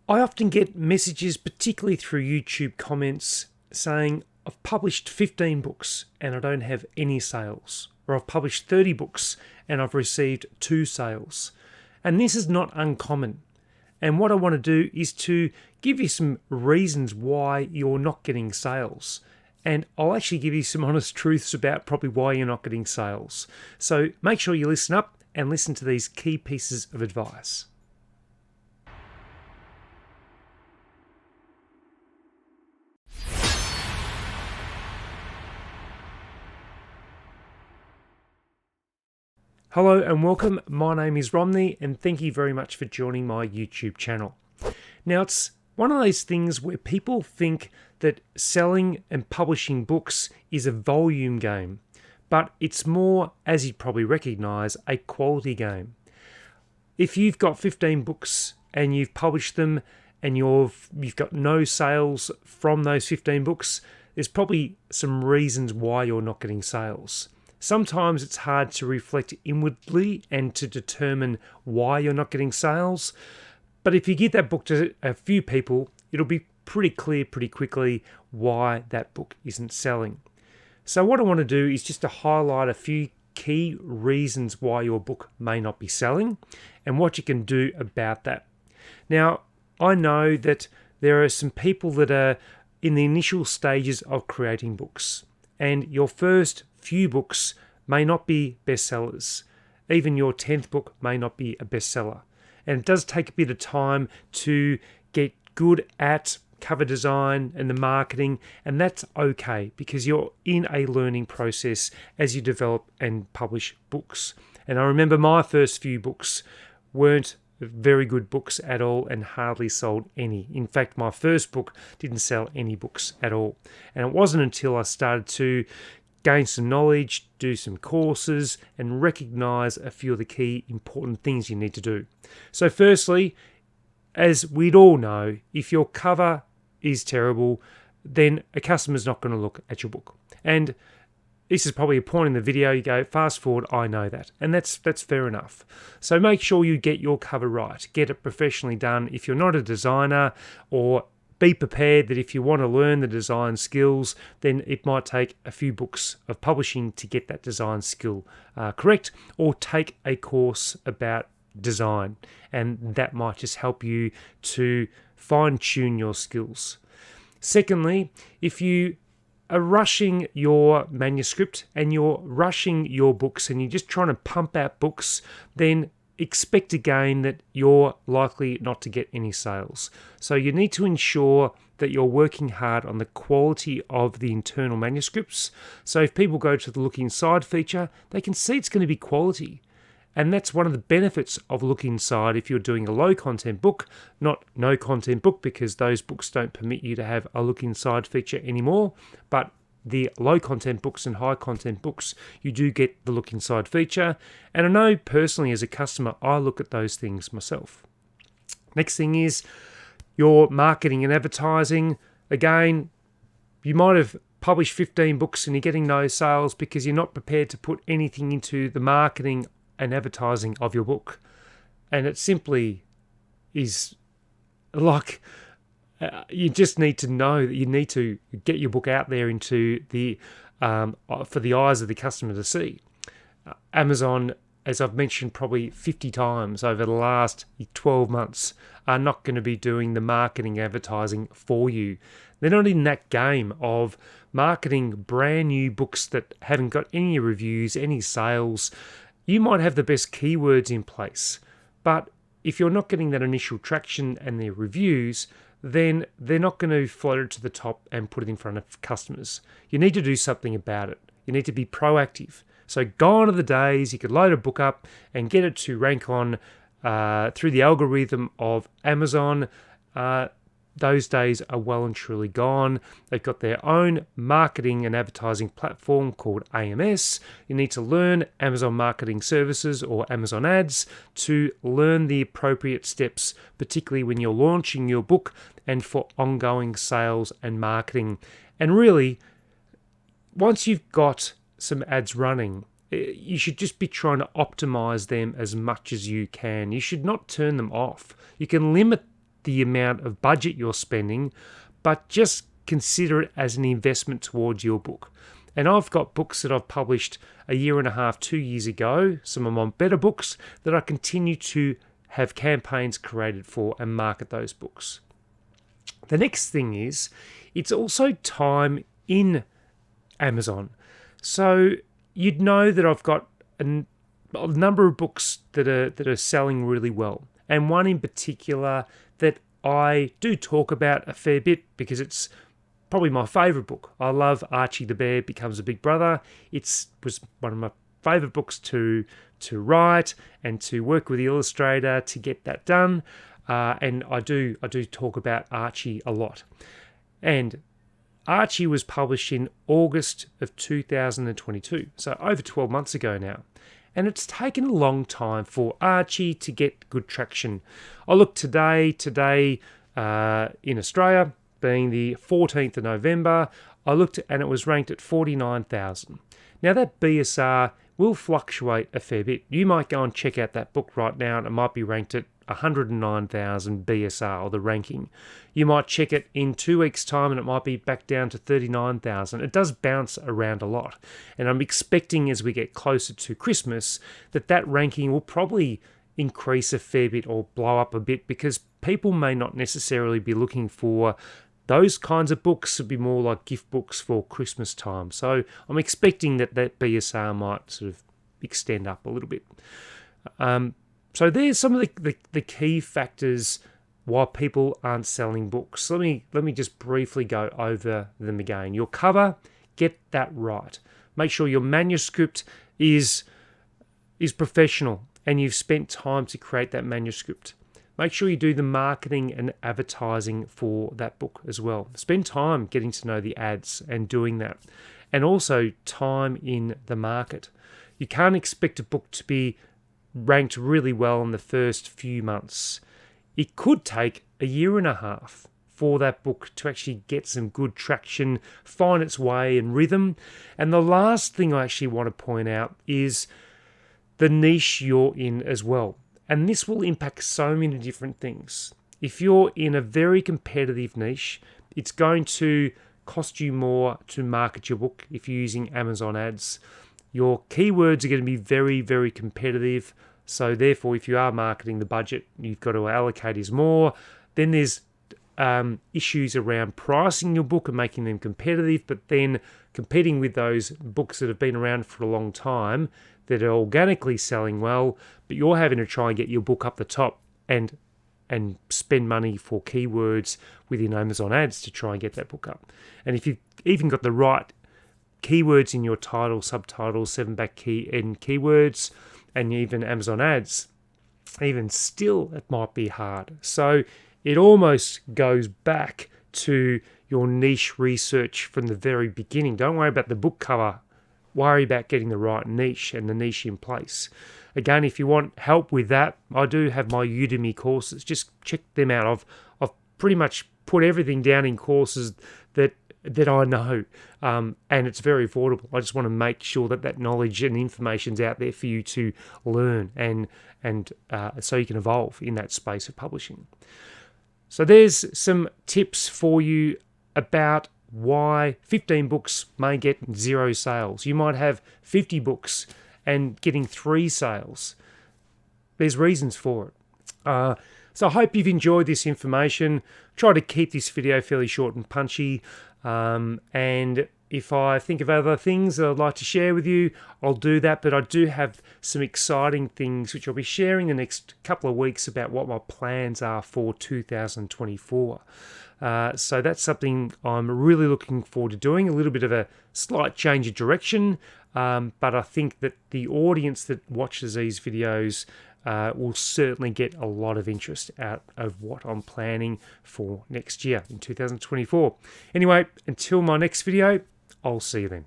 I often get messages, particularly through YouTube comments, saying, I've published 15 books and I don't have any sales. Or I've published 30 books and I've received 2 sales. And this is not uncommon. And what I want to do is to give you some reasons why you're not getting sales. And I'll actually give you some honest truths about probably why you're not getting sales. So make sure you listen up and listen to these key pieces of advice. Hello and welcome. My name is Romney and thank you very much for joining my YouTube channel. Now, it's one of those things where people think that selling and publishing books is a volume game, but it's more, as you'd probably recognize, a quality game. If you've got 15 books and you've published them and you've got no sales from those 15 books, there's probably some reasons why you're not getting sales. Sometimes it's hard to reflect inwardly and to determine why you're not getting sales. But if you give that book to a few people, it'll be pretty clear pretty quickly why that book isn't selling. So what I want to do is just to highlight a few key reasons why your book may not be selling and what you can do about that. Now, I know that there are some people that are in the initial stages of creating books, and your first few books may not be bestsellers. Even your 10th book may not be a bestseller. And it does take a bit of time to get good at cover design and the marketing, and that's okay because you're in a learning process as you develop and publish books. And I remember my first few books weren't very good books at all and hardly sold any. In fact, my first book didn't sell any books at all. And it wasn't until I started to gain some knowledge, do some courses, and recognize a few of the key important things you need to do. So firstly, as we'd all know, if your cover is terrible, then a customer's not going to look at your book. And this is probably a point in the video you go, fast forward, I know that. And that's fair enough. So make sure you get your cover right. Get it professionally done. If you're not a designer, or be prepared that if you want to learn the design skills, then it might take a few books of publishing to get that design skill correct, or take a course about design, and that might just help you to fine-tune your skills. Secondly, if you are rushing your manuscript and you're rushing your books and you're just trying to pump out books, then expect again that you're likely not to get any sales. So you need to ensure that you're working hard on the quality of the internal manuscripts. So if people go to the Look Inside feature, they can see it's going to be quality. And that's one of the benefits of Look Inside if you're doing a low content book, not no content book, because those books don't permit you to have a Look Inside feature anymore. But the low content books and high content books, you do get the Look Inside feature. And I know personally as a customer, I look at those things myself. Next thing is your marketing and advertising. Again, you might have published 15 books and you're getting no sales because you're not prepared to put anything into the marketing and advertising of your book. And it simply is like, you just need to know that you need to get your book out there into the for the eyes of the customer to see. Amazon, as I've mentioned probably 50 times over the last 12 months, are not going to be doing the marketing advertising for you. They're not in that game of marketing brand new books that haven't got any reviews, any sales. You might have the best keywords in place, but if you're not getting that initial traction and their reviews, then they're not going to float it to the top and put it in front of customers. You need to do something about it. You need to be proactive. So gone are the days you could load a book up and get it to rank on through the algorithm of Amazon. Those days are well and truly gone. They've got their own marketing and advertising platform called AMS. You need to learn Amazon Marketing Services or Amazon Ads to learn the appropriate steps, particularly when you're launching your book and for ongoing sales and marketing. And really, once you've got some ads running, you should just be trying to optimize them as much as you can. You should not turn them off. You can limit the amount of budget you're spending, but just consider it as an investment towards your book. And I've got books that I've published a year and a half, 2 years ago, some of my better books, that I continue to have campaigns created for and market those books. The next thing is, it's also time in Amazon. So you'd know that I've got a number of books that are selling really well, and one in particular that I do talk about a fair bit because it's probably my favourite book. I love Archie the Bear Becomes a Big Brother. It was one of my favourite books to write and to work with the illustrator to get that done. And I do talk about Archie a lot. And Archie was published in August of 2022, so over 12 months ago now. And it's taken a long time for Archie to get good traction. I looked today in Australia, being the 14th of November, I looked and it was ranked at 49,000. Now that BSR will fluctuate a fair bit. You might go and check out that book right now and it might be ranked at 109,000 BSR, or the ranking. You might check it in 2 weeks' time and it might be back down to 39,000. It does bounce around a lot. And I'm expecting as we get closer to Christmas that ranking will probably increase a fair bit or blow up a bit, because people may not necessarily be looking for those kinds of books. Would be more like gift books for Christmas time. So I'm expecting that BSR might sort of extend up a little bit. So there's some of the key factors why people aren't selling books. Let me just briefly go over them again. Your cover, get that right. Make sure your manuscript is professional and you've spent time to create that manuscript. Make sure you do the marketing and advertising for that book as well. Spend time getting to know the ads and doing that. And also time in the market. You can't expect a book to be ranked really well in the first few months. It could take a year and a half for that book to actually get some good traction, find its way and rhythm. And the last thing I actually want to point out is the niche you're in as well. And this will impact so many different things. If you're in a very competitive niche, it's going to cost you more to market your book if you're using Amazon ads. Your keywords are going to be very, very competitive. So therefore, if you are marketing, the budget you've got to allocate is more. Then there's issues around pricing your book and making them competitive, but then competing with those books that have been around for a long time that are organically selling well, but you're having to try and get your book up the top and spend money for keywords within Amazon ads to try and get that book up. And if you've even got the right keywords in your title, subtitles, 7-back key and keywords, and even Amazon ads, even still it might be hard. So it almost goes back to your niche research from the very beginning. Don't worry about the book cover. Worry about getting the right niche and the niche in place. Again, if you want help with that, I do have my Udemy courses. Just check them out. I've pretty much put everything down in courses that I know, and it's very affordable. I just want to make sure that knowledge and information's out there for you to learn and so you can evolve in that space of publishing. So there's some tips for you about why 15 books may get 0 sales. You might have 50 books and getting 3 sales. There's reasons for it. So I hope you've enjoyed this information. Try to keep this video fairly short and punchy. And if I think of other things that I'd like to share with you, I'll do that. But I do have some exciting things which I'll be sharing the next couple of weeks about what my plans are for 2024. So that's something I'm really looking forward to doing, a little bit of a slight change of direction. But I think that the audience that watches these videos will certainly get a lot of interest out of what I'm planning for next year in 2024. Anyway, until my next video, I'll see you then.